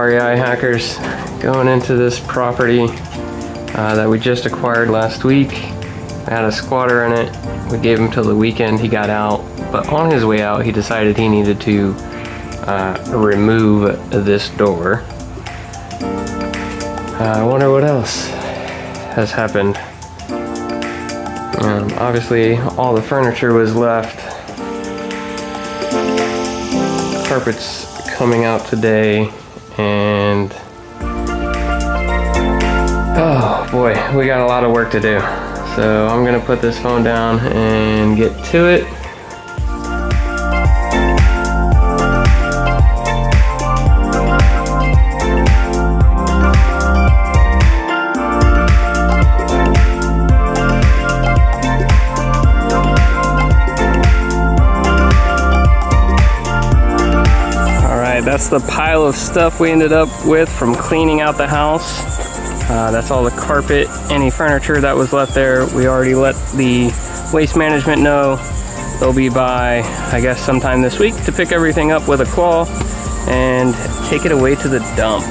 REI hackers going into this property that we just acquired last week. We had a squatter in it. We gave him till the weekend. He got out, but on his way out, he decided he needed to remove this door. I wonder what else has happened. Obviously, all the furniture was left. Carpet's coming out today, and oh boy, we got a lot of work to do. So I'm gonna put this phone down and get to it. That's the pile of stuff we ended up with from cleaning out the house. That's all the carpet, any furniture that was left there. We already let the waste management know. They'll be by, I guess, sometime this week to pick everything up with a claw and take it away to the dump.